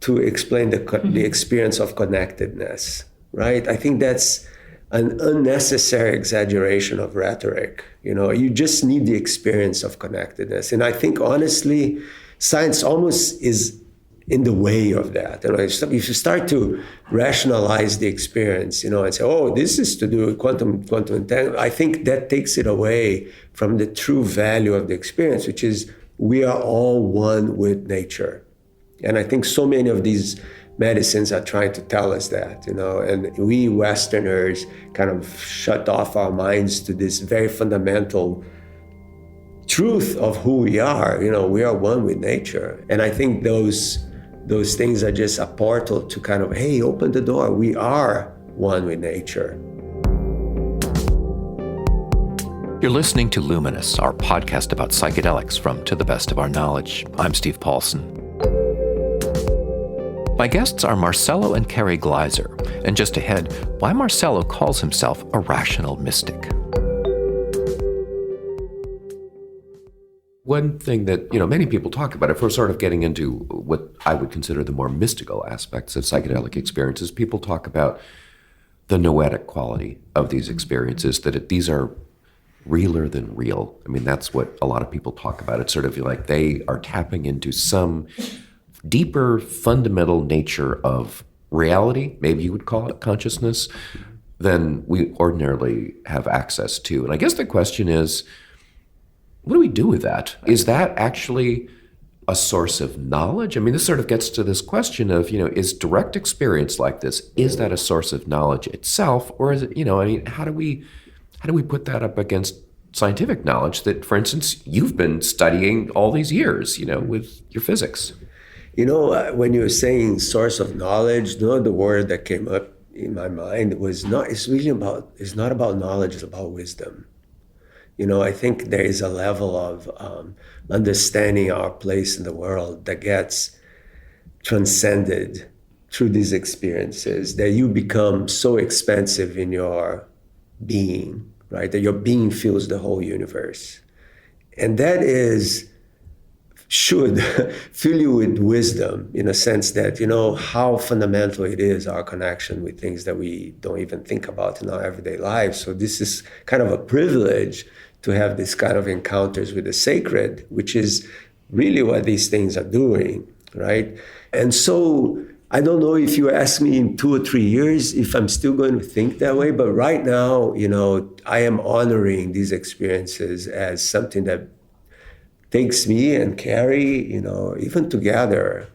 Speaker 2: to explain the experience of connectedness, right? I think that's an unnecessary exaggeration of rhetoric. You just need the experience of connectedness. And I think, honestly, science almost is in the way of that. If you start to rationalize the experience, and say, oh, this is to do with quantum entanglement, I think that takes it away from the true value of the experience, which is we are all one with nature. And I think so many of these medicines are trying to tell us that, and we Westerners kind of shut off our minds to this very fundamental truth of who we are. We are one with nature. And I think those things are just a portal to kind of, hey, open the door. We are one with nature.
Speaker 1: You're listening to Luminous, our podcast about psychedelics from To the Best of Our Knowledge. I'm Steve Paulson. My guests are Marcelo and Kari Gleiser, and just ahead, why Marcelo calls himself a rational mystic.
Speaker 4: One thing that, many people talk about, if we're sort of getting into what I would consider the more mystical aspects of psychedelic experiences, people talk about the noetic quality of these experiences, that these are realer than real. I mean, that's what a lot of people talk about. It's sort of like they are tapping into some deeper, fundamental nature of reality, maybe you would call it consciousness, than we ordinarily have access to. And I guess the question is, what do we do with that? Is that actually a source of knowledge? I mean, this sort of gets to this question of, is direct experience like this, is that a source of knowledge itself? Or is it, how do we put that up against scientific knowledge that, for instance, you've been studying all these years, with your physics?
Speaker 2: When you were saying source of knowledge, the word that came up in my mind it's not about knowledge, it's about wisdom. I think there is a level of understanding our place in the world that gets transcended through these experiences, that you become so expansive in your being, right? That your being fills the whole universe. And that should fill you with wisdom, in a sense that, how fundamental it is, our connection with things that we don't even think about in our everyday lives. So this is kind of a privilege to have this kind of encounters with the sacred, which is really what these things are doing, right? And so I don't know if you ask me in 2 or 3 years if I'm still going to think that way, but right now, I am honoring these experiences as something that takes me and Kari, even together,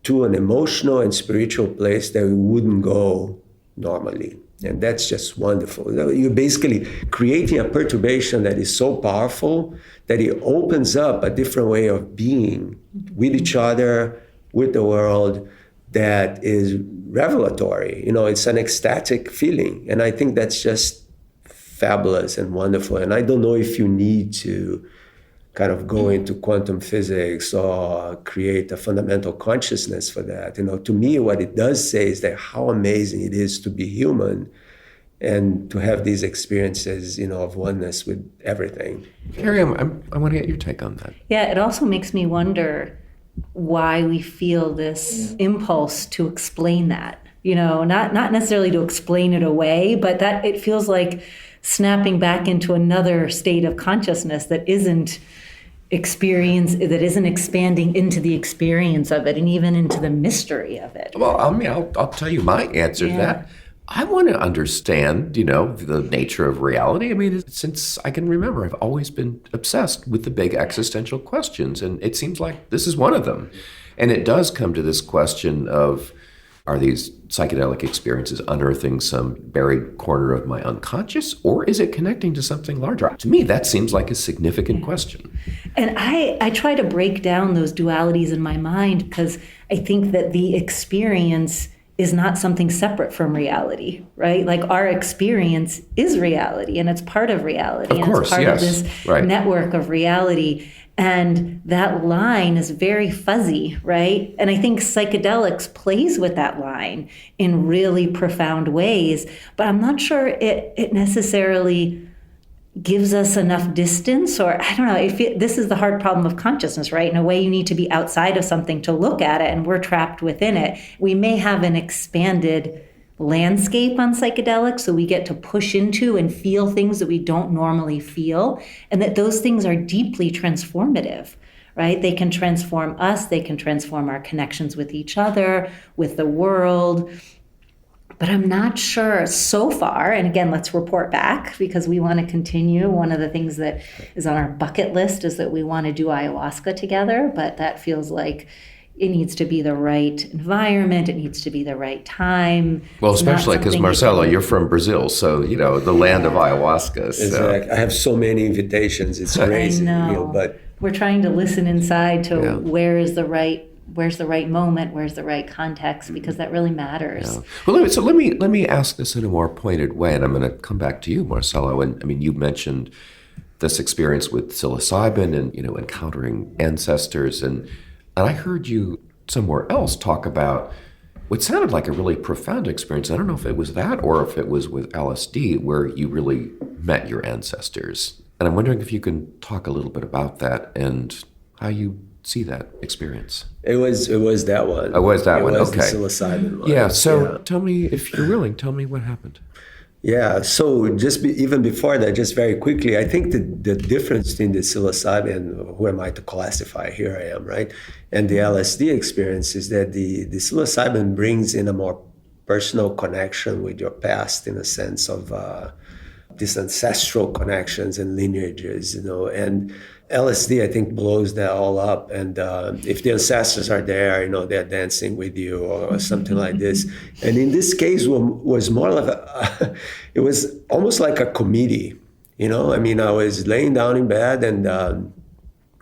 Speaker 2: to an emotional and spiritual place that we wouldn't go normally. And that's just wonderful. You're basically creating a perturbation that is so powerful that it opens up a different way of being with each other, with the world, that is revelatory. It's an ecstatic feeling. And I think that's just fabulous and wonderful. And I don't know if you need to kind of go into quantum physics or create a fundamental consciousness for that. To me, what it does say is that how amazing it is to be human and to have these experiences, of oneness with everything.
Speaker 4: Kari, I want to get your take on that.
Speaker 3: Yeah, it also makes me wonder why we feel this impulse to explain that. not necessarily to explain it away, but that it feels like snapping back into another state of consciousness that isn't expanding into the experience of it and even into the mystery of it.
Speaker 4: Well, I mean, I'll tell you my answer to that. I want to understand, the nature of reality. I mean, since I can remember, I've always been obsessed with the big existential questions, and it seems like this is one of them. And it does come to this question of, are these psychedelic experiences unearthing some buried corner of my unconscious, or is it connecting to something larger? To me, that seems like a significant question.
Speaker 3: And I try to break down those dualities in my mind because I think that the experience is not something separate from reality, right? Like our experience is reality and it's part of reality.
Speaker 4: Of course,
Speaker 3: it's part
Speaker 4: yes.
Speaker 3: of this
Speaker 4: Right.
Speaker 3: network of reality. And that line is very fuzzy, right? And I think psychedelics plays with that line in really profound ways, but I'm not sure it necessarily gives us enough distance, or I don't know. This is the hard problem of consciousness, right? In a way, you need to be outside of something to look at it, and we're trapped within it. We may have an expanded landscape on psychedelics, so we get to push into and feel things that we don't normally feel, and that those things are deeply transformative, right? They can transform us, they can transform our connections with each other, with the world. But I'm not sure so far, and again, let's report back because we want to continue. One of the things that is on our bucket list is that we want to do ayahuasca together, but that feels like it needs to be the right environment. It needs to be the right time.
Speaker 4: Well, especially because, Marcelo, you're from Brazil, so, the land of ayahuasca. So.
Speaker 2: Exactly. I have so many invitations. It's crazy.
Speaker 3: I know.
Speaker 2: But
Speaker 3: we're trying to listen inside to where's the right moment, where's the right context, because that really matters.
Speaker 4: Yeah. Well, let me ask this in a more pointed way, and I'm going to come back to you, Marcelo. And I mean, you mentioned this experience with psilocybin and encountering ancestors, and I heard you somewhere else talk about what sounded like a really profound experience. I don't know if it was that or if it was with LSD, where you really met your ancestors. And I'm wondering if you can talk a little bit about that and how you see that experience.
Speaker 2: It was that one.
Speaker 4: Oh, was that one?
Speaker 2: It was
Speaker 4: Okay.
Speaker 2: the psilocybin one.
Speaker 4: Yeah. So tell me, if you're willing, tell me what happened.
Speaker 2: Yeah. So even before that, just very quickly, I think the difference between the psilocybin, who am I to classify? Here I am, right? And the LSD experience is that the psilocybin brings in a more personal connection with your past, in a sense of these ancestral connections and lineages, and LSD, I think, blows that all up. And if the ancestors are there, they're dancing with you or something like this. And in this case, was more like it was almost like a committee. I mean, I was laying down in bed and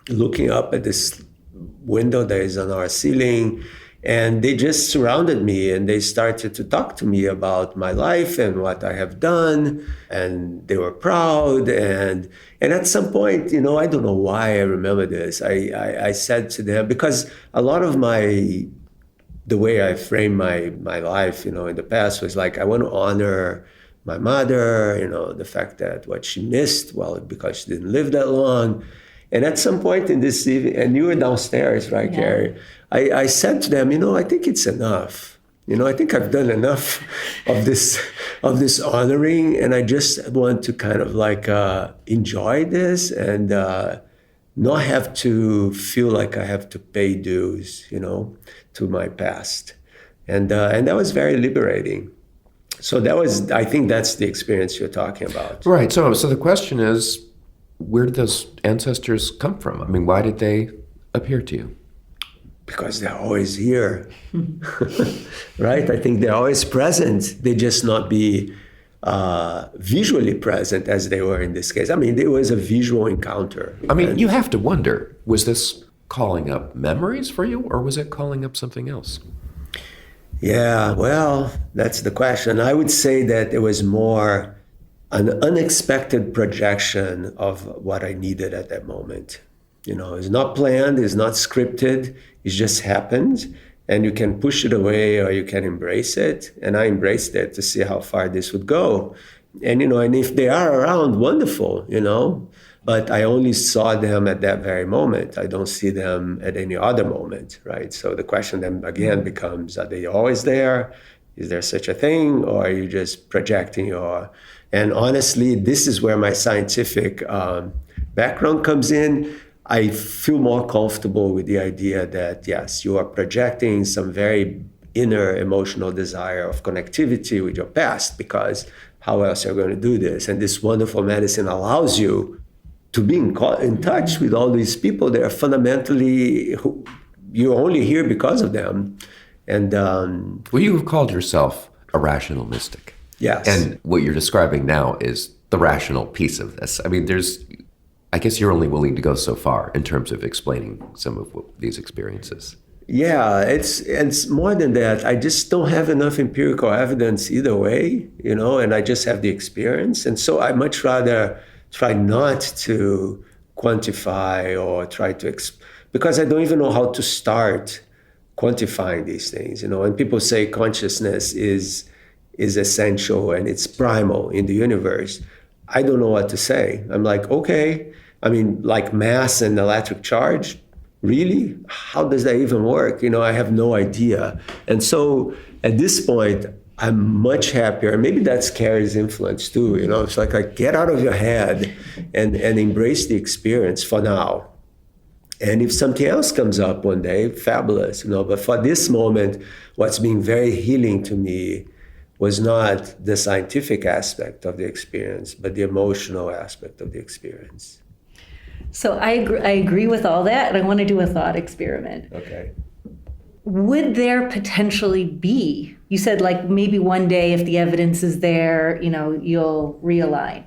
Speaker 2: looking up at this window that is on our ceiling. And they just surrounded me and they started to talk to me about my life and what I have done. And they were proud. And at some point, I don't know why I remember this. I said to them, because a lot of the way I framed my life, in the past was like, I want to honor my mother, the fact that what she missed, because she didn't live that long. And at some point in this evening, and you were downstairs, right, Kari? I said to them, I think it's enough. I think I've done enough of this honoring, and I just want to kind of like enjoy this and not have to feel like I have to pay dues, to my past. And that was very liberating. So I think that's the experience you're talking about.
Speaker 4: Right. So the question is, where did those ancestors come from? I mean, why did they appear to you?
Speaker 2: Because they're always here, right? I think they're always present. They just not be visually present as they were in this case. I mean, it was a visual encounter.
Speaker 4: I mean, you have to wonder, was this calling up memories for you, or was it calling up something else?
Speaker 2: Yeah, well, that's the question. I would say that it was more an unexpected projection of what I needed at that moment. It's not planned, it's not scripted, it just happened, and you can push it away or you can embrace it. And I embraced it to see how far this would go. And, and if they are around, wonderful, but I only saw them at that very moment. I don't see them at any other moment, right? So the question then again becomes, are they always there? Is there such a thing, or are you just projecting your... And honestly, this is where my scientific background comes in. I feel more comfortable with the idea that, yes, you are projecting some very inner emotional desire of connectivity with your past, because how else are you going to do this? And this wonderful medicine allows you to be in touch with all these people that are fundamentally, you're only here because of them. And
Speaker 4: well, you have called yourself a rational mystic.
Speaker 2: yes.
Speaker 4: And what you're describing now is the rational piece of this. I mean, I guess you're only willing to go so far in terms of explaining some of these experiences.
Speaker 2: Yeah, it's more than that. I just don't have enough empirical evidence either way, and I just have the experience. And so I much rather try not to quantify or try to, because I don't even know how to start quantifying these things, And people say consciousness is essential and it's primal in the universe. I don't know what to say. I'm like, okay, I mean, like mass and electric charge, really? How does that even work? I have no idea. And so at this point, I'm much happier. Maybe that's Kari's influence too. It's like get out of your head and embrace the experience for now. And if something else comes up one day, fabulous. But for this moment, what's been very healing to me was not the scientific aspect of the experience, but the emotional aspect of the experience.
Speaker 3: So I agree with all that, and I want to do a thought experiment.
Speaker 2: Okay.
Speaker 3: Would there potentially be, you said like maybe one day if the evidence is there, you'll realign.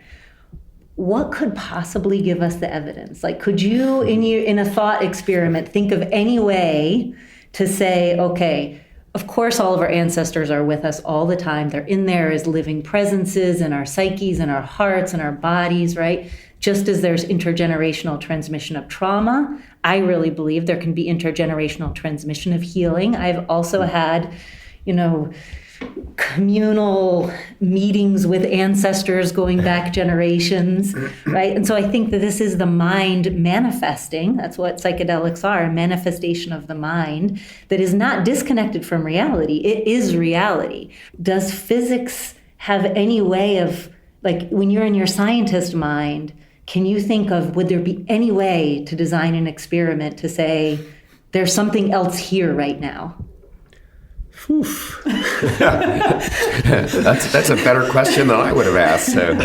Speaker 3: What could possibly give us the evidence? Like, could you in a thought experiment think of any way to say, okay, of course all of our ancestors are with us all the time. They're in there as living presences in our psyches and our hearts and our bodies, right? Just as there's intergenerational transmission of trauma, I really believe there can be intergenerational transmission of healing. I've also had, communal meetings with ancestors going back generations, right? And so I think that this is the mind manifesting. That's what psychedelics are, a manifestation of the mind that is not disconnected from reality. It is reality. Does physics have any way of, like when you're in your scientist mind, can you think of, would there be any way to design an experiment to say, there's something else here right now?
Speaker 2: Oof.
Speaker 4: That's a better question than I would have asked. So.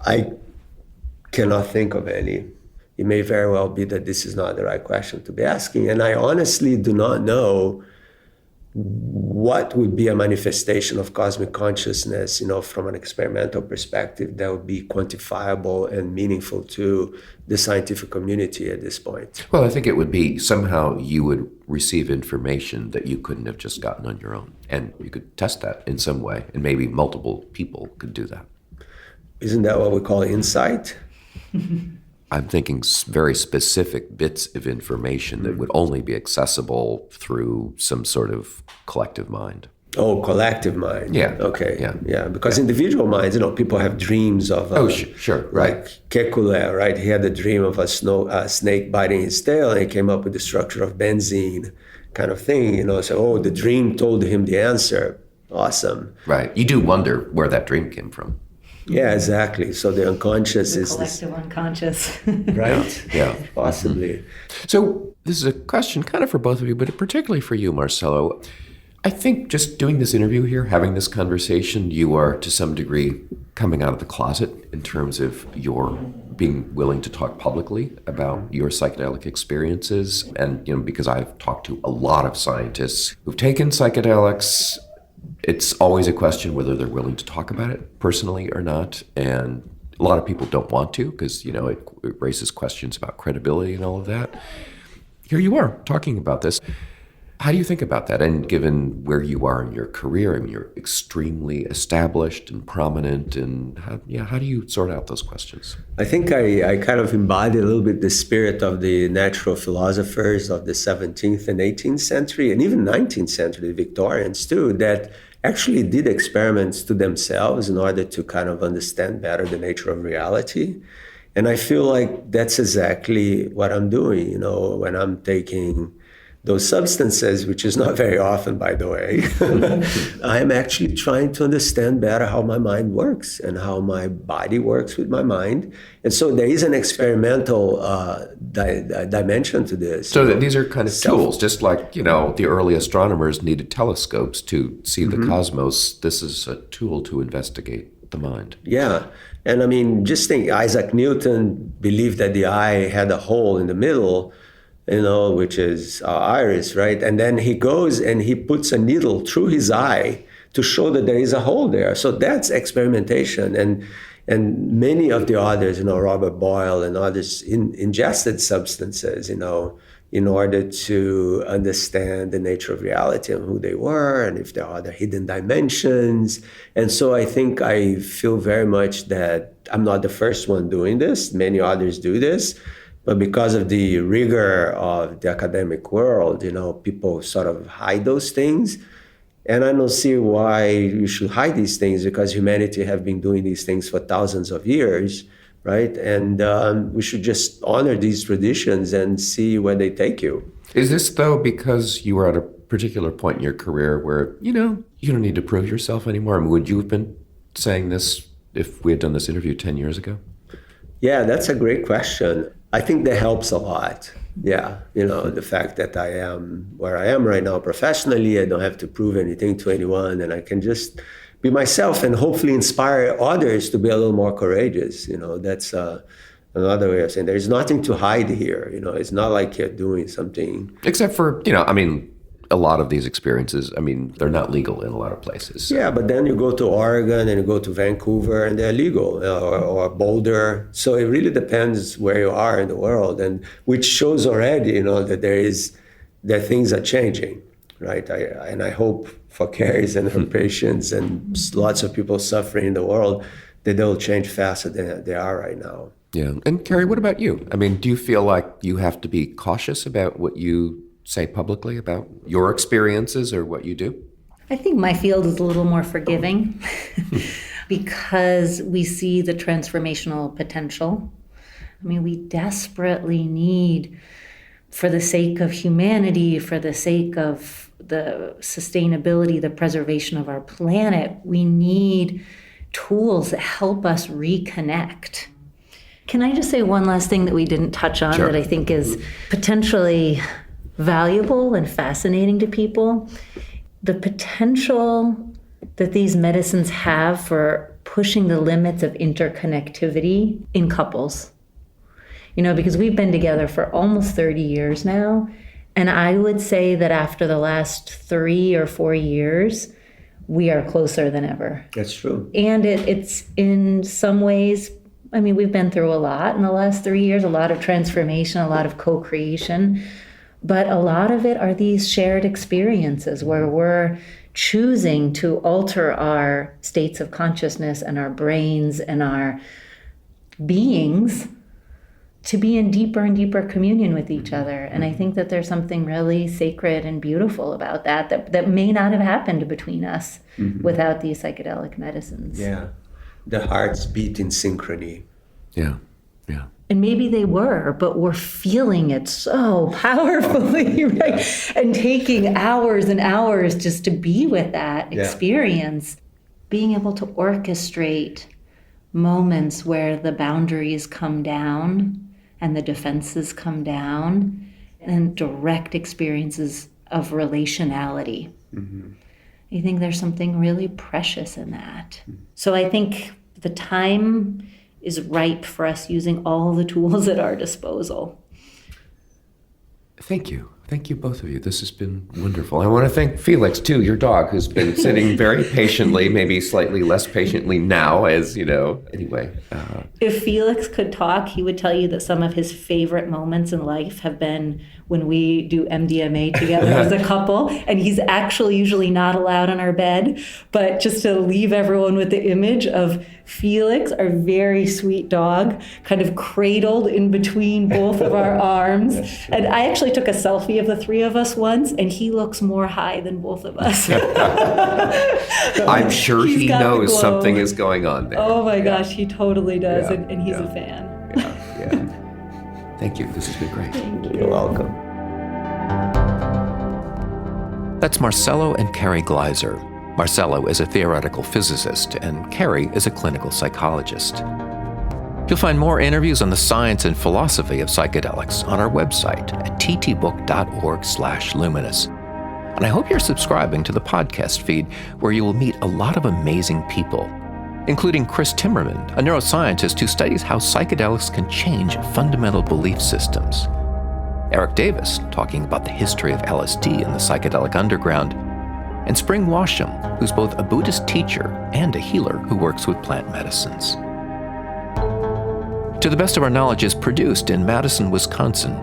Speaker 2: I cannot think of any. It may very well be that this is not the right question to be asking. And I honestly do not know what would be a manifestation of cosmic consciousness, from an experimental perspective that would be quantifiable and meaningful to the scientific community at this point.
Speaker 4: Well, I think it would be somehow you would receive information that you couldn't have just gotten on your own. And you could test that in some way. And maybe multiple people could do that.
Speaker 2: Isn't that what we call insight?
Speaker 4: I'm thinking very specific bits of information that would only be accessible through some sort of collective mind.
Speaker 2: Oh, collective mind.
Speaker 4: Yeah.
Speaker 2: Okay.
Speaker 4: Yeah.
Speaker 2: Because individual minds, people have dreams of...
Speaker 4: Sure. Right.
Speaker 2: Like Kekule, right? He had a dream of a snake biting his tail, and he came up with the structure of benzene kind of thing, So, the dream told him the answer. Awesome.
Speaker 4: Right. You do wonder where that dream came from.
Speaker 2: Yeah, exactly. So the unconscious is
Speaker 3: collective unconscious.
Speaker 2: Right?
Speaker 4: Yeah.
Speaker 2: Possibly.
Speaker 4: So this is a question kind of for both of you, but particularly for you, Marcelo. I think just doing this interview here, having this conversation, you are to some degree coming out of the closet in terms of your being willing to talk publicly about your psychedelic experiences. And, because I've talked to a lot of scientists who've taken psychedelics, it's always a question whether they're willing to talk about it personally or not. And a lot of people don't want to because, it raises questions about credibility and all of that. Here you are talking about this. How do you think about that? And given where you are in your career, you're extremely established and prominent. And how do you sort out those questions?
Speaker 2: I think I kind of embody a little bit the spirit of the natural philosophers of the 17th and 18th century, and even 19th century, the Victorians too, that actually did experiments to themselves in order to kind of understand better the nature of reality. And I feel like that's exactly what I'm doing, when I'm taking those substances, which is not very often, by the way, I'm actually trying to understand better how my mind works and how my body works with my mind. And so there is an experimental dimension to this.
Speaker 4: So that these are kind of tools, just like, the early astronomers needed telescopes to see the cosmos. This is a tool to investigate the mind.
Speaker 2: Yeah. And I mean, just think, Isaac Newton believed that the eye had a hole in the middle, which is our iris, right? And then he goes and he puts a needle through his eye to show that there is a hole there. So that's experimentation. And many of the others, Robert Boyle and others, ingested substances, in order to understand the nature of reality and who they were and if there are other hidden dimensions. And so I think I feel very much that I'm not the first one doing this. Many others do this. But because of the rigor of the academic world, people sort of hide those things. And I don't see why you should hide these things, because humanity have been doing these things for thousands of years, right? And we should just honor these traditions and see where they take you.
Speaker 4: Is this, though, because you were at a particular point in your career where, you don't need to prove yourself anymore? I mean, would you have been saying this if we had done this interview 10 years ago?
Speaker 2: Yeah, that's a great question. I think that helps a lot. Yeah, the fact that I am where I am right now professionally, I don't have to prove anything to anyone, and I can just be myself and hopefully inspire others to be a little more courageous. That's another way of saying there's nothing to hide here. It's not like you're doing something.
Speaker 4: Except for, a lot of these experiences, they're not legal in a lot of places.
Speaker 2: Yeah, but then you go to Oregon and you go to Vancouver and they're legal, or Boulder. So it really depends where you are in the world, and which shows already, that things are changing, right? I hope for Kari's and her patients and lots of people suffering in the world that they'll change faster than they are right now.
Speaker 4: Yeah. And Kari, what about you? Do you feel like you have to be cautious about what you say publicly about your experiences or what you do?
Speaker 3: I think my field is a little more forgiving because we see the transformational potential. We desperately need, for the sake of humanity, for the sake of the sustainability, the preservation of our planet, we need tools that help us reconnect. Can I just say one last thing that we didn't touch on
Speaker 4: Sure.
Speaker 3: that I think is potentially valuable and fascinating to people? The potential that these medicines have for pushing the limits of interconnectivity in couples. Because we've been together for almost 30 years now, and I would say that after the last 3 or 4 years, we are closer than ever.
Speaker 2: That's true.
Speaker 3: And it's in some ways, we've been through a lot in the last 3 years, a lot of transformation, a lot of co-creation. But a lot of it are these shared experiences where we're choosing to alter our states of consciousness and our brains and our beings to be in deeper and deeper communion with each other. And I think that there's something really sacred and beautiful about that may not have happened between us without these psychedelic medicines.
Speaker 2: Yeah. The hearts beat in synchrony.
Speaker 4: Yeah.
Speaker 3: And maybe they were, but we're feeling it so powerfully, right? Yeah. And taking hours and hours just to be with that experience. Being able to orchestrate moments where the boundaries come down and the defenses come down, and direct experiences of relationality. I think there's something really precious in that. So I think the time is ripe for us using all the tools at our disposal.
Speaker 4: Thank you. Thank you, both of you. This has been wonderful. I want to thank Felix, too, your dog, who's been sitting very patiently, maybe slightly less patiently now, as, anyway.
Speaker 3: If Felix could talk, he would tell you that some of his favorite moments in life have been when we do MDMA together as a couple, and he's actually usually not allowed on our bed, but just to leave everyone with the image of Felix, our very sweet dog, kind of cradled in between both of our arms. And I actually took a selfie of the three of us once, and he looks more high than both of us.
Speaker 4: I'm sure he knows something is going on there.
Speaker 3: Oh my gosh, he totally does, and he's a fan.
Speaker 4: Yeah. Thank you. This has been great.
Speaker 3: Thank you.
Speaker 2: You're welcome.
Speaker 1: That's Marcelo and Kari Gleiser. Marcelo is a theoretical physicist, and Kari is a clinical psychologist. You'll find more interviews on the science and philosophy of psychedelics on our website at ttbook.org/luminous. And I hope you're subscribing to the podcast feed, where you will meet a lot of amazing people, including Chris Timmerman, a neuroscientist who studies how psychedelics can change fundamental belief systems, Eric Davis, talking about the history of LSD in the psychedelic underground, and Spring Washam, who's both a Buddhist teacher and a healer who works with plant medicines. To the Best of Our Knowledge is produced in Madison, Wisconsin.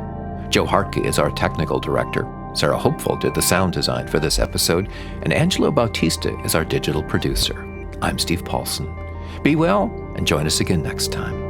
Speaker 1: Joe Hartke is our technical director. Sarah Hopeful did the sound design for this episode, and Angelo Bautista is our digital producer. I'm Steve Paulson. Be well, and join us again next time.